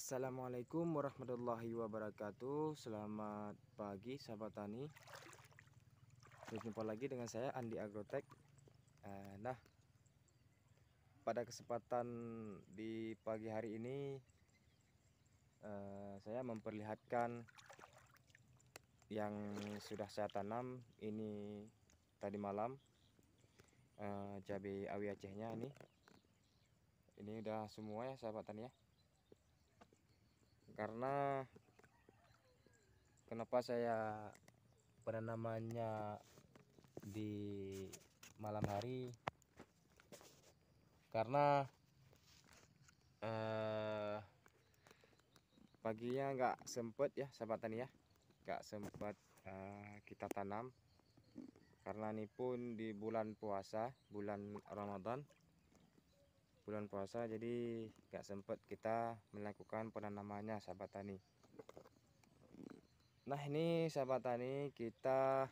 Assalamualaikum warahmatullahi wabarakatuh. Selamat pagi sahabat tani. Berjumpa lagi dengan saya Andi Agrotech. Nah, pada kesempatan di pagi hari ini saya memperlihatkan yang sudah saya tanam ini tadi malam. Cabai awi Acehnya ini udah semua ya sahabat tani ya. Karena kenapa saya penanamannya di malam hari, karena paginya nggak sempet ya sahabat tani ya, nggak sempet kita tanam karena ini pun di bulan puasa, bulan Ramadan, bulan puasa, jadi nggak sempet kita melakukan penanamannya sahabat tani. Nah, ini sahabat tani, kita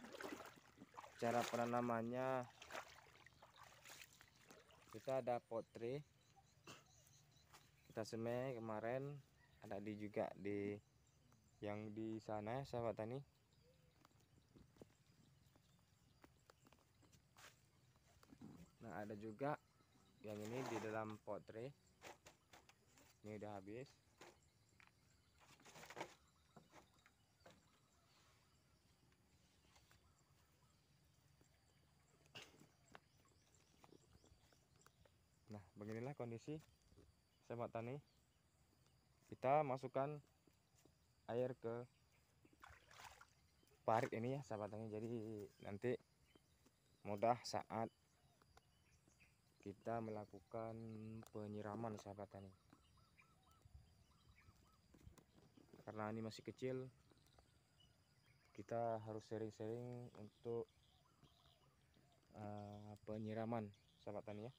cara penanamannya, kita ada pot tray, kita semai kemarin, ada juga di yang di sana ya sahabat tani. Nah, ada juga yang ini di dalam pot tray, ini udah habis. Nah, beginilah kondisi sahabat tani. Kita masukkan air ke parit ini ya sahabat tani, jadi nanti mudah saat kita melakukan penyiraman sahabat tani. Karena ini masih kecil, kita harus sering-sering untuk penyiraman sahabat tani ya.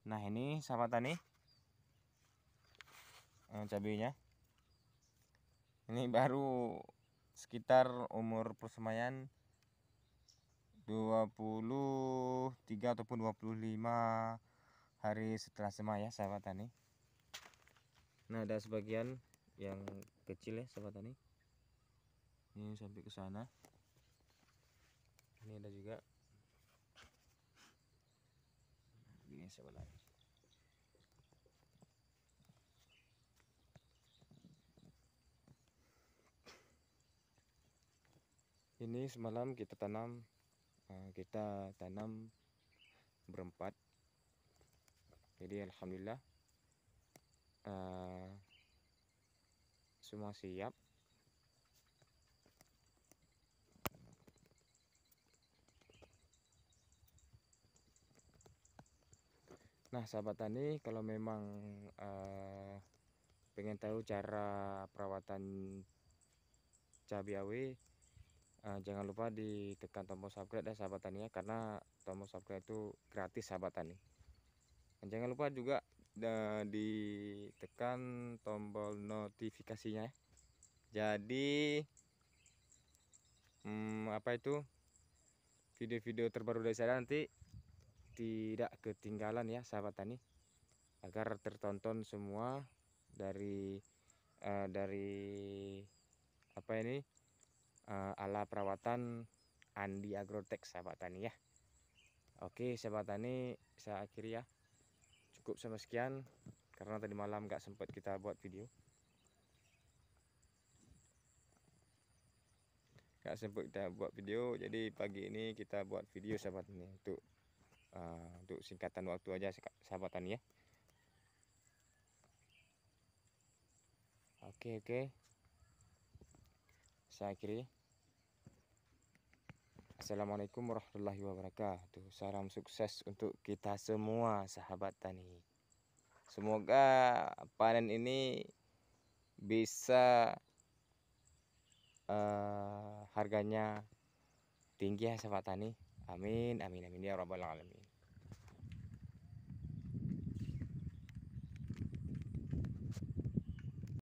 Nah, ini sahabat tani, cabenya ini baru sekitar umur persemaian 23 ataupun 25 hari setelah semai ya sahabat tani. Nah, ada sebagian yang kecil ya sahabat tani, ini sampai ke sana, ini ada juga ini sahabat tani. Ini semalam kita tanam berempat, jadi alhamdulillah semua siap. Nah sahabat tani, kalau memang pengen tahu cara perawatan cabai awi, jangan lupa ditekan tombol subscribe ya sahabat tani ya, karena tombol subscribe itu gratis sahabat tani. Dan jangan lupa juga ditekan tombol notifikasinya ya. Jadi video-video terbaru dari saya nanti tidak ketinggalan ya sahabat tani, agar tertonton semua dari ala perawatan Andi Agrotech sahabat tani ya. Oke sahabat tani, saya akhiri ya, cukup sama sekian karena tadi malam nggak sempat kita buat video, jadi pagi ini kita buat video sahabat ini untuk singkatan waktu aja sahabat tani ya. Oke, saya akhiri. Assalamualaikum warahmatullahi wabarakatuh. Salam sukses untuk kita semua sahabat tani. Semoga panen ini bisa harganya tinggi ya sahabat tani. Amin amin amin ya rabbal alamin.